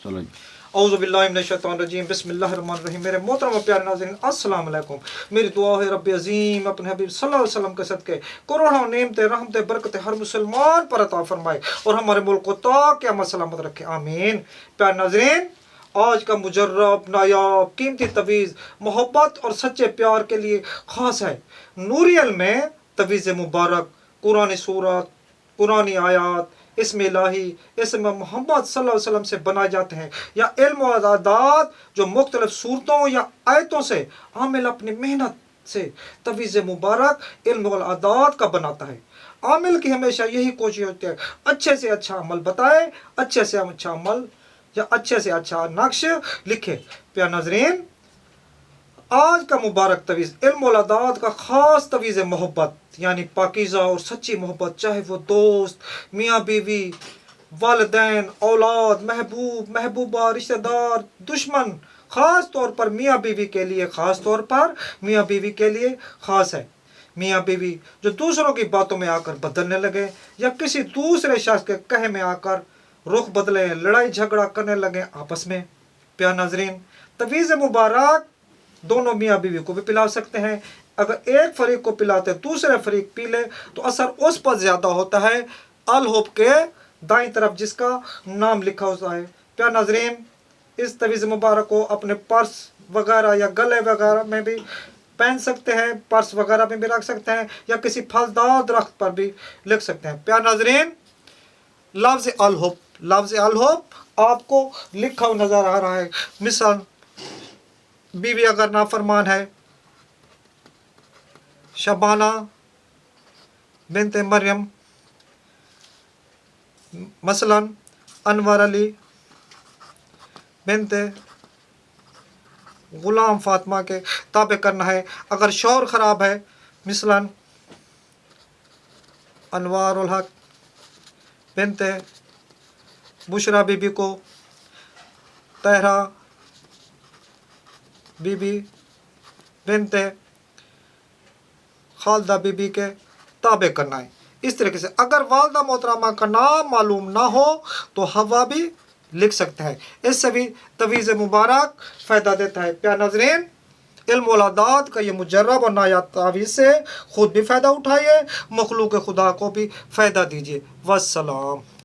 चलो जी। औज़ु बिल्लाहि मिनश शैतानिर रजीम, बिस्मिल्लाहिर रहमानिर रहीम। मेरे मोहतरम और प्यारे नाज़रीन, अस्सलाम वालेकुम। मेरी दुआ है रब्बे अज़ीम अपने हबीब सल्लल्लाहु अलैहि वसल्लम के सदके करोड़ों नेमतें रहमतें बरकतें हर मुसलमान पर अता फरमाए और हमारे मुल्क को ता क़यामत सलामत रखे, आमीन। प्यारे नाज़रीन, आज का मुजर्रब नायाब कीमती तवीज़ मोहब्बत और सच्चे प्यार के लिए ख़ास है। नूरियल में तवीज़ मुबारक कुरानी सूरत, कुरानी आयात, इसमें इलाही, इसमें मोहम्मद सल्लल्लाहु अलैहि वसल्लम से बनाए जाते हैं, या इल्म और आदात जो मुख्तलिफ सूरतों या आयतों से आमिल अपनी मेहनत से तवीज़ मुबारक इल्म और आदात का बनाता है। आमिल की हमेशा यही कोशिश होती है अच्छे से अच्छा अमल बताए, अच्छे से अच्छा अमल या अच्छे से अच्छा नक्श लिखे। प्यारे नाज़रीन, आज का मुबारक तवीज़ इल्म और आदात का ख़ास तवीज़ मोहब्बत यानी पाकीज़ा और सच्ची मोहब्बत, चाहे वो दोस्त, मियाँ बीवी, वालिदैन, औलाद, महबूब, महबूबा, रिश्तेदार, दुश्मन, ख़ास तौर पर मियाँ बीवी के लिए, ख़ास तौर पर मियाँ बीवी के लिए ख़ास है। मियाँ बीवी जो दूसरों की बातों में आकर बदलने लगे या किसी दूसरे शख्स के कहे में आकर रुख बदले, लड़ाई झगड़ा करने लगे आपस में। प्यारे नाज़रीन, तवीज़ मुबारक दोनों मियाँ बीवी को भी पिला सकते हैं। अगर एक फरीक को पिलाते दूसरे फरीक पी ले तो असर उस पर ज़्यादा होता है अल हुब के दाईं तरफ जिसका नाम लिखा होता है। प्यारे नाज़रीन, इस तवीज़ मुबारक को अपने पर्स वगैरह या गले वगैरह में भी पहन सकते हैं, पर्स वगैरह में भी रख सकते हैं, या किसी फलदार दरख्त पर भी लिख सकते हैं। प्यारे नाज़रीन, लफ्ज़ अल हुब आपको लिखा हुआ नज़र आ रहा है। मिसाल, बीवी अगर नाफरमान है, शबाना बिनते मरियम मसलन अनवर अली बिनते गुलाम फातिमा के ताबे करना है। अगर शौहर ख़राब है, मिसलन अनवारुल हक बिनते बुशरा बीबी को तहरा बीबी बिनते खालदा बीबी के ताबे करना है। इस तरीके से अगर वालदा मोहतरमा का नाम मालूम ना हो तो हवा भी लिख सकते हैं। इससे भी तवीज़ मुबारक फ़ायदा देता है। प्यारे नाज़रीन, इल्म और आदात का ये मुजर्रब और नायाब तावीज़ से खुद भी फ़ायदा उठाइए, मखलूक खुदा को भी फ़ायदा दीजिए। वस्सलाम।